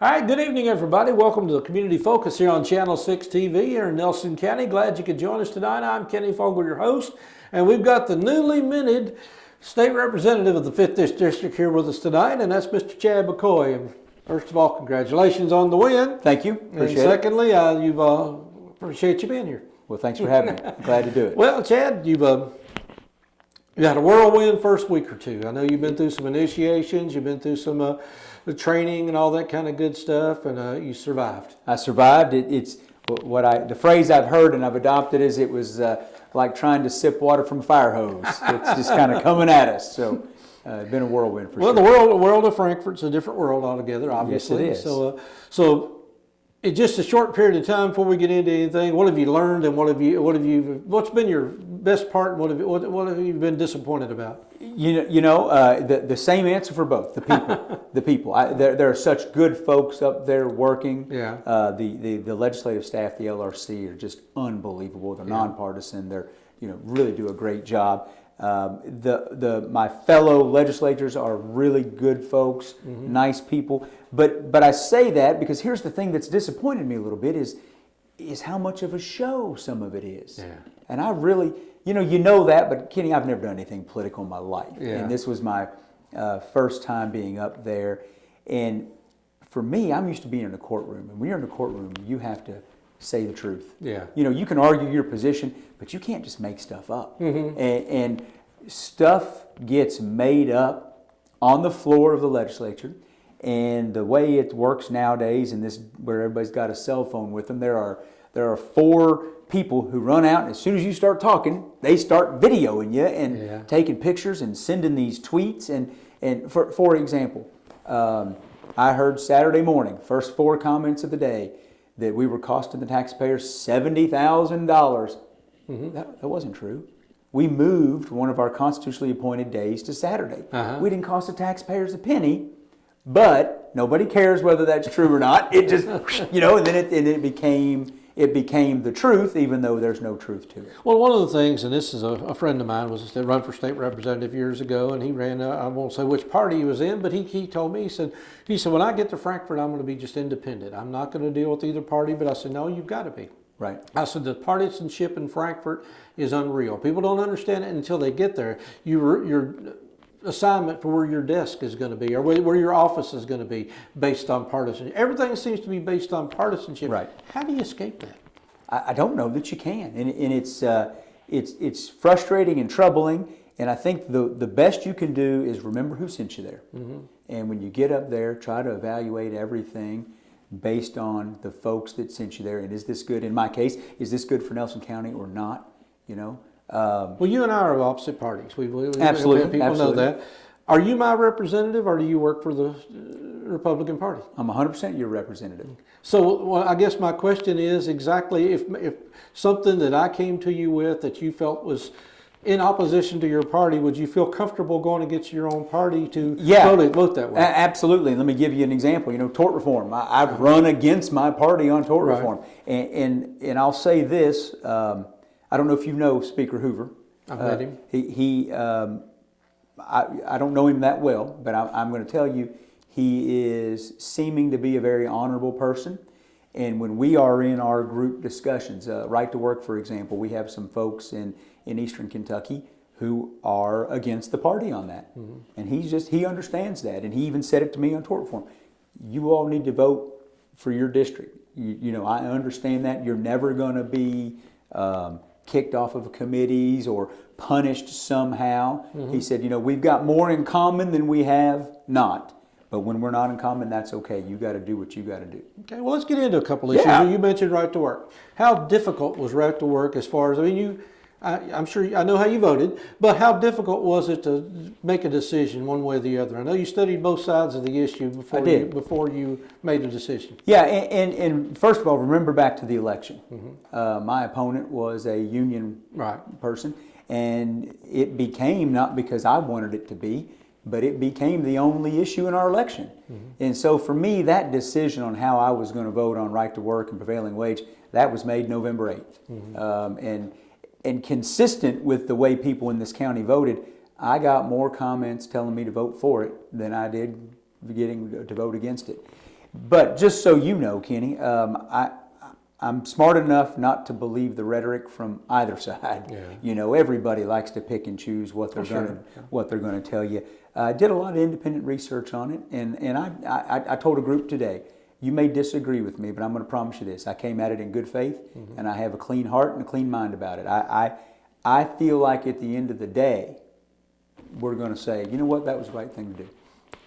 All right, good evening, everybody. Welcome to the Community Focus here on Channel 6 TV here in Nelson County. Glad you could join us tonight. I'm Kenny Fogle, your host, and we've got the newly minted state representative of the 5th District here with us tonight, and that's Mr. Chad McCoy. And first of all, congratulations on the win. Thank you. Appreciate and secondly, appreciate you being here. Well, thanks for having me. Glad to do it. Well, Chad, you had a whirlwind first week or two. I know you've been through some initiations, you've been through some the training and all that kind of good stuff, and you survived. I survived. It's the phrase I've heard and I've adopted is it was like trying to sip water from a fire hose. It's just kind of coming at us. So it's been a whirlwind for sure. Well, the world of Frankfort's a different world altogether, obviously. Yes, it is. So in just a short period of time before we get into anything, what have you learned and what's been your best part and what have you been disappointed about? The same answer for both. The people, the people. There are such good folks up there working. Yeah. The legislative staff, the LRC, are just unbelievable. They're nonpartisan. They're really do a great job. My fellow legislators are really good folks, nice people. But I say that because here's the thing that's disappointed me a little bit is how much of a show some of it is. Yeah. And I really, you know that, but Kenny, I've never done anything political in my life. Yeah. And this was my first time being up there. And for me, I'm used to being in a courtroom. And when you're in a courtroom, you have to say the truth. Yeah. You can argue your position, but you can't just make stuff up. And stuff gets made up on the floor of the legislature. And the way it works nowadays, in this where everybody's got a cell phone with them, there are 4 people who run out, and as soon as you start talking, they start videoing you and taking pictures and sending these tweets. And for example, I heard Saturday morning, first 4 comments of the day, that we were costing the taxpayers $70,000. That wasn't true. We moved one of our constitutionally appointed days to Saturday. We didn't cost the taxpayers a penny, but nobody cares whether that's true or not. It just, and then it became the truth, even though there's no truth to it. Well, one of the things, and this is a friend of mine, was that run for state representative years ago, and he ran, I won't say which party he was in, but he told me, he said, when I get to Frankfort, I'm going to be just independent. I'm not going to deal with either party, but I said, no, you've got to be. Right. I said, the partisanship in Frankfort is unreal. People don't understand it until they get there. Your assignment for where your desk is going to be or where your office is going to be based on partisanship. Everything seems to be based on partisanship. Right. How do you escape that? I don't know that you can, and it's frustrating and troubling. And I think the best you can do is remember who sent you there. And when you get up there, try to evaluate everything based on the folks that sent you there. And is this good? In my case, is this good for Nelson County or not? Well, you and I are of opposite parties. Absolutely. People know that. Are you my representative, or do you work for the Republican Party? I'm 100% your representative. So, I guess my question is exactly if something that I came to you with that you felt was in opposition to your party, would you feel comfortable going against your own party to vote that way? Absolutely. Let me give you an example. Tort reform. I've run against my party on tort reform, and I'll say this. I don't know if you know Speaker Hoover. I've met him. I don't know him that well, but I'm going to tell you, he is seeming to be a very honorable person. And when we are in our group discussions, Right to Work, for example, we have some folks in Eastern Kentucky who are against the party on that. And he understands that. And he even said it to me on tort reform. You all need to vote for your district. I understand that. You're never going to be kicked off of committees or punished somehow. He said, we've got more in common than we have not. But when we're not in common, that's okay. You got to do what you got to do. Okay, well, let's get into a couple issues. You mentioned Right to Work. How difficult was Right to Work as far as, I'm sure I know how you voted, but how difficult was it to make a decision one way or the other? I know you studied both sides of the issue before you made a decision. Yeah, and first of all, remember back to the election. My opponent was a union person, and it became, not because I wanted it to be, but it became the only issue in our election. And so for me, that decision on how I was going to vote on Right to Work and prevailing wage, that was made November 8th. And consistent with the way people in this county voted, I got more comments telling me to vote for it than I did getting to vote against it. But just so you know, Kenny, I'm smart enough not to believe the rhetoric from either side. Yeah. You know, everybody likes to pick and choose what they're going to tell you. I did a lot of independent research on it, and I told a group today, you may disagree with me, but I'm going to promise you this: I came at it in good faith, and I have a clean heart and a clean mind about it. I feel like at the end of the day, we're going to say, you know what, that was the right thing to do.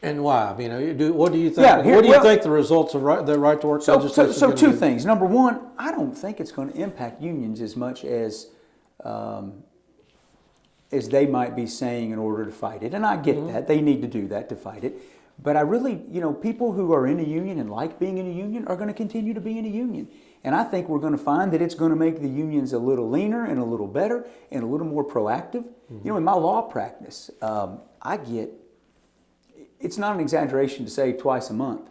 And why? I mean, what do you think? Yeah, what do you think the results of the right to work legislation? So two things. Number one, I don't think it's going to impact unions as much as they might be saying in order to fight it. And I get that they need to do that to fight it. But I really, people who are in a union and like being in a union are going to continue to be in a union. And I think we're going to find that it's going to make the unions a little leaner and a little better and a little more proactive. In my law practice, it's not an exaggeration to say twice a month,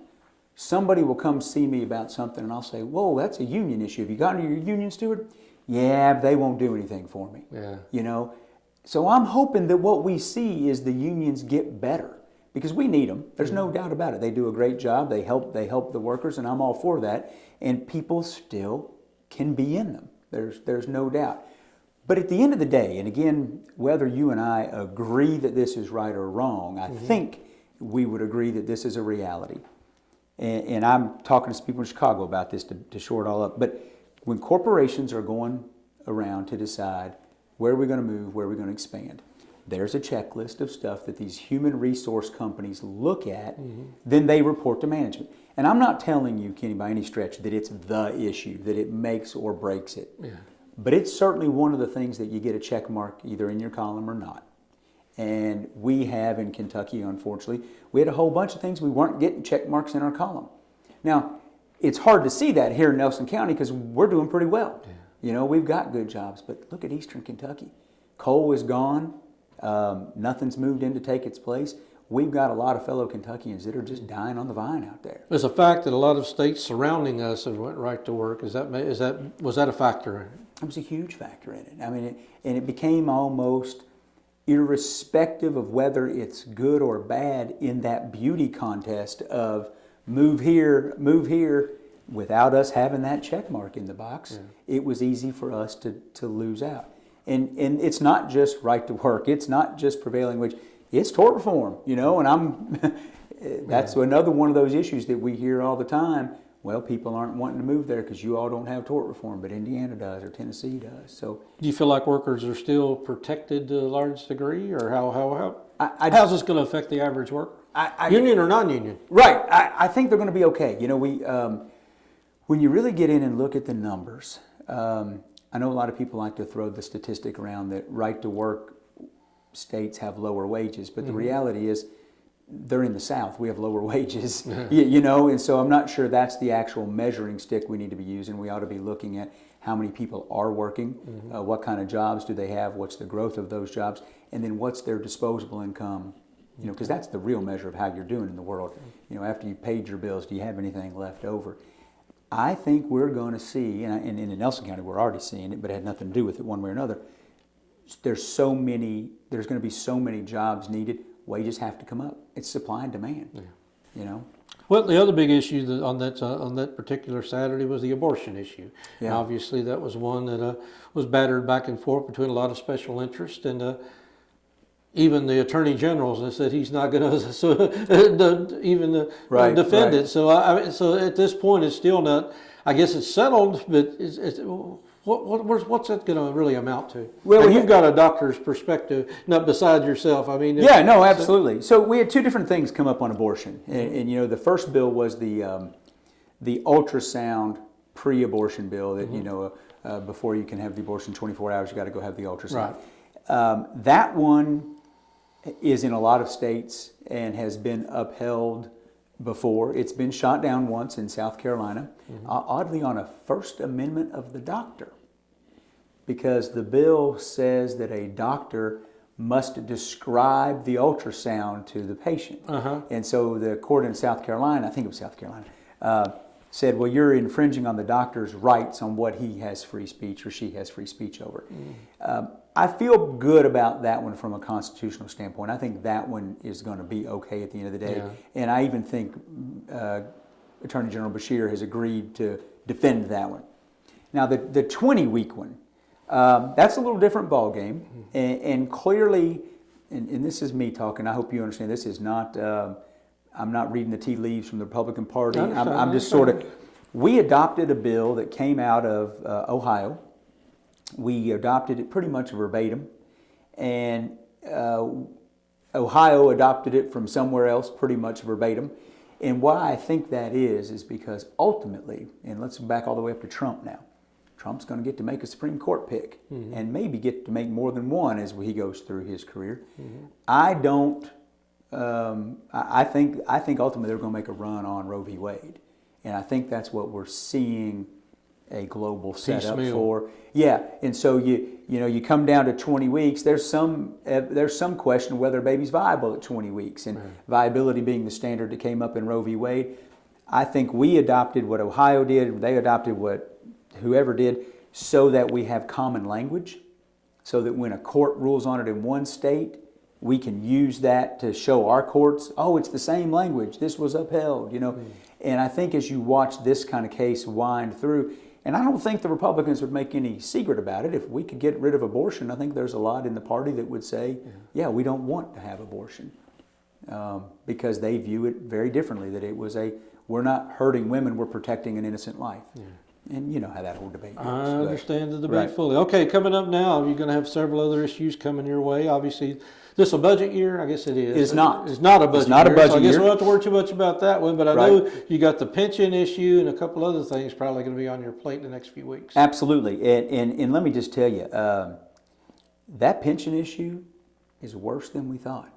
somebody will come see me about something and I'll say, whoa, that's a union issue. Have you gotten to your union steward? Yeah, but they won't do anything for me. Yeah. So I'm hoping that what we see is the unions get better because we need them. There's no doubt about it. They do a great job. They help the workers, and I'm all for that. And people still can be in them. There's no doubt. But at the end of the day, and again, whether you and I agree that this is right or wrong, I think we would agree that this is a reality. And I'm talking to some people in Chicago about this to shore it all up. But when corporations are going around to decide where are we going to move, where are we going to expand, there's a checklist of stuff that these human resource companies look at, then they report to management. And I'm not telling you, Kenny, by any stretch that it's the issue, that it makes or breaks it. Yeah. But it's certainly one of the things that you get a check mark either in your column or not. And we have in Kentucky, unfortunately, we had a whole bunch of things we weren't getting check marks in our column. Now, it's hard to see that here in Nelson County because we're doing pretty well. Yeah. We've got good jobs, but look at Eastern Kentucky. Coal is gone. Nothing's moved in to take its place. We've got a lot of fellow Kentuckians that are just dying on the vine out there. There's a fact that a lot of states surrounding us have went right to work. Was that a factor? It was a huge factor in it. I mean, it became almost irrespective of whether it's good or bad in that beauty contest of move here, without us having that check mark in the box, it was easy for us to lose out. And it's not just right to work. It's not just prevailing wage. It's tort reform, and that's another one of those issues that we hear all the time. Well, people aren't wanting to move there because you all don't have tort reform, but Indiana does or Tennessee does. So, do you feel like workers are still protected to a large degree, or how's this going to affect the average worker? Union or non-union? Right. I think they're going to be okay. When you really get in and look at the numbers, I know a lot of people like to throw the statistic around that right to work states have lower wages, but the reality is they're in the South. We have lower wages, and so I'm not sure that's the actual measuring stick we need to be using. We ought to be looking at how many people are working, what kind of jobs do they have, what's the growth of those jobs, and then what's their disposable income, because that's the real measure of how you're doing in the world. After you've paid your bills, do you have anything left over? I think we're going to see, and in Nelson County we're already seeing it, but it had nothing to do with it one way or another. There's going to be so many jobs needed. Wages have to come up. It's supply and demand. Yeah. Well, the other big issue on that particular Saturday was the abortion issue. Yeah. And obviously, that was one that was battered back and forth between a lot of special interest, and even the attorney general said he's not going to even defend it. So, so at this point, it's still not. I guess it's settled, but what's that going to really amount to? Well, you've got a doctor's perspective, not besides yourself. I mean, absolutely. So we had two different things come up on abortion, and the first bill was the ultrasound pre-abortion bill that before you can have the abortion 24 hours, you got to go have the ultrasound. Right. That one is in a lot of states and has been upheld before. It's been shot down once in South Carolina, oddly on a First Amendment of the doctor, because the bill says that a doctor must describe the ultrasound to the patient. And so the court in South Carolina, I think it was South Carolina, said, well, you're infringing on the doctor's rights on what he has free speech or she has free speech over. I feel good about that one from a constitutional standpoint. I think that one is going to be okay at the end of the day. Yeah. And I even think Attorney General Beshear has agreed to defend that one. Now, the 20-week one, that's a little different ballgame, and clearly, and this is me talking, I hope you understand, this is not, I'm not reading the tea leaves from the Republican Party. I'm just sort of, we adopted a bill that came out of Ohio. We adopted it pretty much verbatim, and Ohio adopted it from somewhere else pretty much verbatim. And why I think that is because ultimately, and let's go back all the way up to Trump now, Trump's going to get to make a Supreme Court pick, and maybe get to make more than one as he goes through his career. I don't. I think ultimately they're going to make a run on Roe v. Wade, and I think that's what we're seeing a global setup for. Yeah, and so you come down to 20 weeks. There's some question whether a baby's viable at 20 weeks, and viability being the standard that came up in Roe v. Wade. I think we adopted what Ohio did. They adopted what whoever did, so that we have common language, so that when a court rules on it in one state, we can use that to show our courts, oh, it's the same language, this was upheld, And I think as you watch this kind of case wind through, and I don't think the Republicans would make any secret about it. If we could get rid of abortion, I think there's a lot in the party that would say, yeah, we don't want to have abortion, because they view it very differently, that it was we're not hurting women, we're protecting an innocent life. And you know how that whole debate goes. I understand the debate fully. Okay, coming up now, you're going to have several other issues coming your way. Obviously, this a budget year? I guess it is. It's not. It's not a budget year. It's not a budget so I guess year. we don't have to worry too much about that one. But I know you got the pension issue and a couple other things probably going to be on your plate in the next few weeks. Absolutely. And let me just tell you, that pension issue is worse than we thought.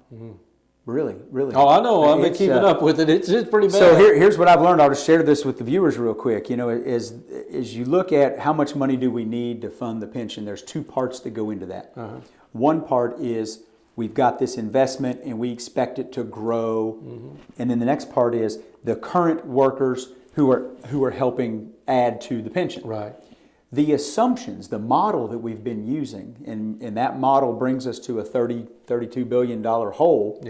Really, really. Oh, I know. I've been keeping up with it. It's pretty bad. So here's what I've learned. I'll just share this with the viewers real quick. As you look at how much money do we need to fund the pension, there's two parts that go into that. One part is we've got this investment and we expect it to grow. And then the next part is the current workers who are helping add to the pension. Right. The assumptions, the model that we've been using, and that model brings us to a $32 billion hole,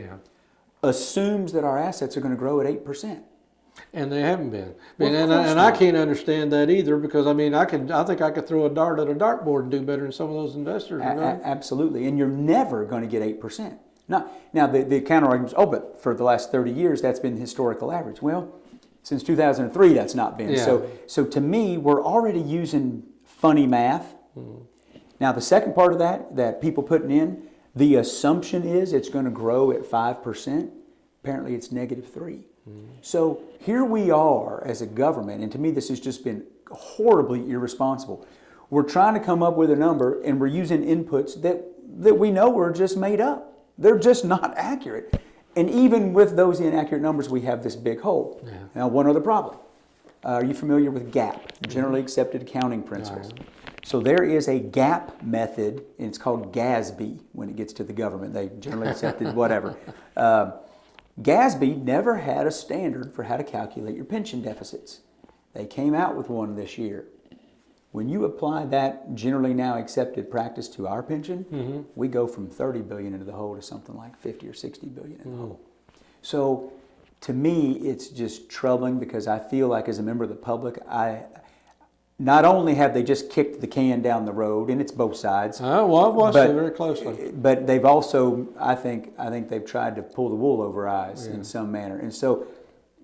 assumes that our assets are going to grow at 8%. And they haven't been. And I can't understand that either, because I think I could throw a dart at a dartboard and do better than some of those investors. Absolutely. And you're never going to get 8%. Now the counter argument is, but for the last 30 years, that's been the historical average. Well, since 2003, that's not been. So to me, we're already using funny math. Now, the second part of that people putting in, the assumption is it's going to grow at 5%. Apparently, it's -3%. So here we are as a government, and to me, this has just been horribly irresponsible. We're trying to come up with a number, and we're using inputs that we know are just made up. They're just not accurate. And even with those inaccurate numbers, we have this big hole. Now, one other problem. Are you familiar with GAAP, Generally Accepted Accounting Principles? So there is a GAAP method, and it's called GASB when it gets to the government. They generally accepted whatever. GASB never had a standard for how to calculate your pension deficits. They came out with one this year. When you apply that generally now accepted practice to our pension, we go from 30 billion into the hole to something like 50 or 60 billion in the hole. So to me, it's just troubling, because I feel like as a member of the public, not only have they just kicked the can down the road, and it's both sides. Well, I've watched it very closely. But they've also, I think they've tried to pull the wool over eyes in some manner. And so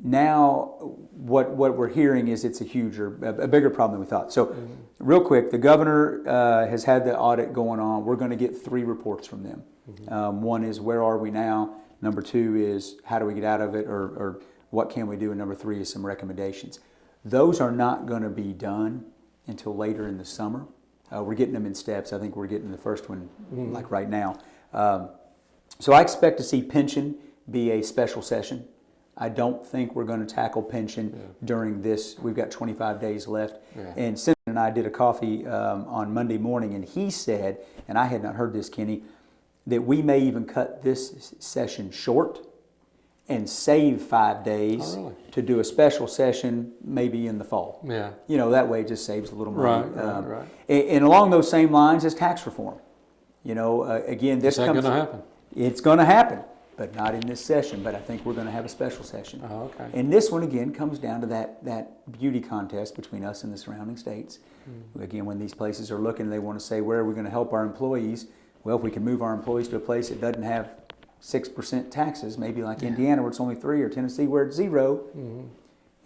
now what we're hearing is it's a bigger problem than we thought. So real quick, the governor has had the audit going on. We're going to get 3 reports from them. One is, where are we now? Number 2 is, how do we get out of it, or what can we do? And number 3 is some recommendations. Those are not going to be done until later in the summer. We're getting them in steps. I think we're getting the first one like right now. So I expect to see pension be a special session. I don't think we're going to tackle pension during this. We've got 25 days left. And Senator and I did a coffee on Monday morning, and he said, and I had not heard this, Kenny, that we may even cut this session short and save 5 days to do a special session maybe in the fall. That way it just saves a little money. Right. And along those same lines is tax reform. Again, this Is that going to happen? It's going to happen. but not in this session. But I think we're going to have a special session. Oh, okay. And this one, again, comes down to that beauty contest between us and the surrounding states. Again, when these places are looking, they want to say, where are we going to help our employees? Well, if we can move our employees to a place that doesn't have 6% taxes, maybe like Indiana where it's only 3, or Tennessee where it's 0,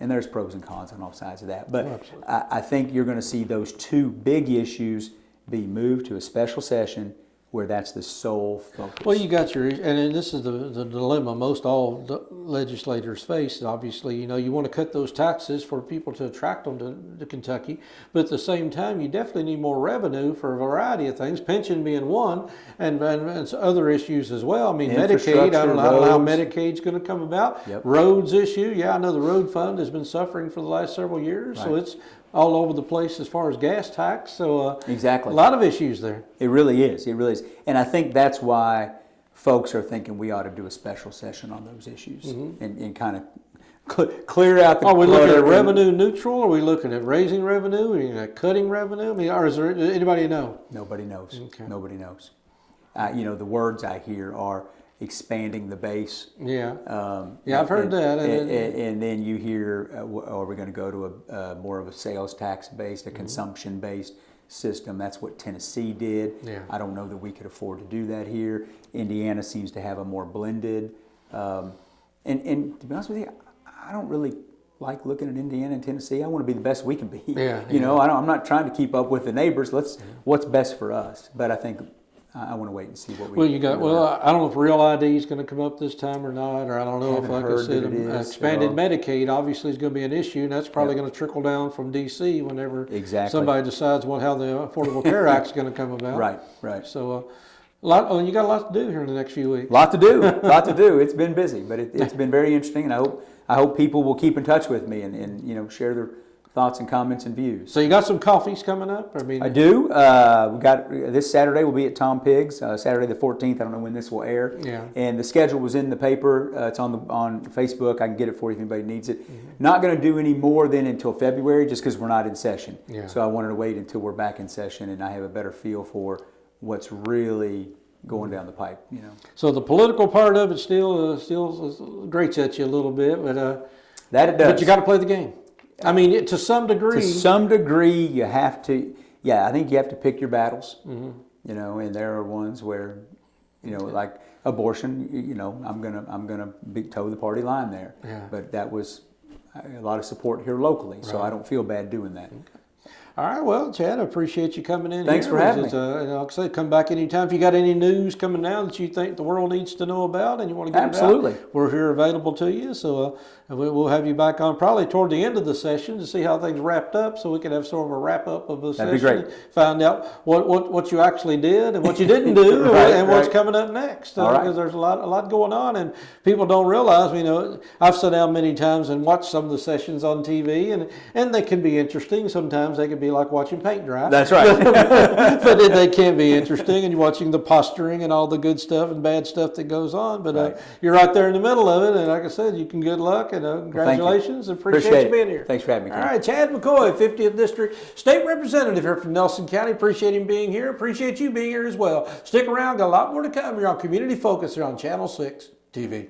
and there's pros and cons on all sides of that. But I think you're going to see those two big issues be moved to a special session where that's the sole focus. Well, you got your, and this is the dilemma most all the legislators face. Obviously, you know, you want to cut those taxes for people to attract them to Kentucky, but at the same time, you definitely need more revenue for a variety of things, pension being one, and other issues as well. I mean, Medicaid, I don't know how Medicaid's going to come about. Roads issue, yeah, I know the road fund has been suffering for the last several years, so it's all over the place as far as gas tax. So exactly, a lot of issues there. It really is. It really is. And I think that's why folks are thinking we ought to do a special session on those issues and kind of clear out the. Are we looking at revenue neutral? Are we looking at raising revenue? Are we looking at cutting revenue? I mean, or is there anybody know? Nobody knows. Okay. Nobody knows. You know, the words I hear are expanding the base. Yeah. I've heard that. And then you hear, are we going to go to more of a sales tax based, a consumption based system? That's what Tennessee did. Yeah. I don't know that we could afford to do that here. Indiana seems to have a more blended. And to be honest with you, I don't really like looking at Indiana and Tennessee. I want to be the best we can be. You know, I'm not trying to keep up with the neighbors. What's best for us? But I think I want to wait and see what we. Well, you got. Well, I don't know if Real ID is going to come up this time or not, or I don't know if, like I said, expanded Medicaid obviously is going to be an issue, and that's probably going to trickle down from D.C. whenever somebody decides how the Affordable Care Act is going to come about. Right. So, you got a lot to do here in the next few weeks. Lot to do. It's been busy, but it's been very interesting, and I hope people will keep in touch with me and you know, share their thoughts and comments and views. So you got some coffees coming up? I do. We got this Saturday. We'll be at Tom Pigg's, Saturday the 14th. I don't know when this will air. Yeah. And the schedule was in the paper. It's on Facebook. I can get it for you if anybody needs it. Not going to do any more than until February, just because we're not in session. Yeah. So I wanted to wait until we're back in session and I have a better feel for what's really going down the pipe. You know. So the political part of it still grates at you a little bit, but that it does. But you got to play the game. I mean, to some degree. To some degree, you have to. Yeah, I think you have to pick your battles. You know, and there are ones where, you know, like abortion. You know, I'm gonna toe the party line there. Yeah. But that was a lot of support here locally, so I don't feel bad doing that. Okay. All right, well, Chad, I appreciate you coming in. Thanks for having me. Like I said, come back anytime. If you got any news coming down that you think the world needs to know about and you want to get Absolutely. it out, we're here available to you. So we'll have you back on probably toward the end of the session to see how things wrapped up, so we can have sort of a wrap up of the That'd session. be great. And find out what you actually did and what you didn't do and what's coming up next. Because there's a lot going on, and people don't realize. You know, I've sat down many times and watched some of the sessions on TV, and they can be interesting. Sometimes they can be like watching paint dry. That's right. But they can be interesting, and you're watching the posturing and all the good stuff and bad stuff that goes on. But you're right there in the middle of it, and like I said, you can good luck and congratulations. Appreciate you being here. Thanks for having me. All right, Chad McCoy, 50th District State Representative here from Nelson County. Appreciate him being here. Appreciate you being here as well. Stick around. Got a lot more to come here on Community Focus here on Channel 6 TV.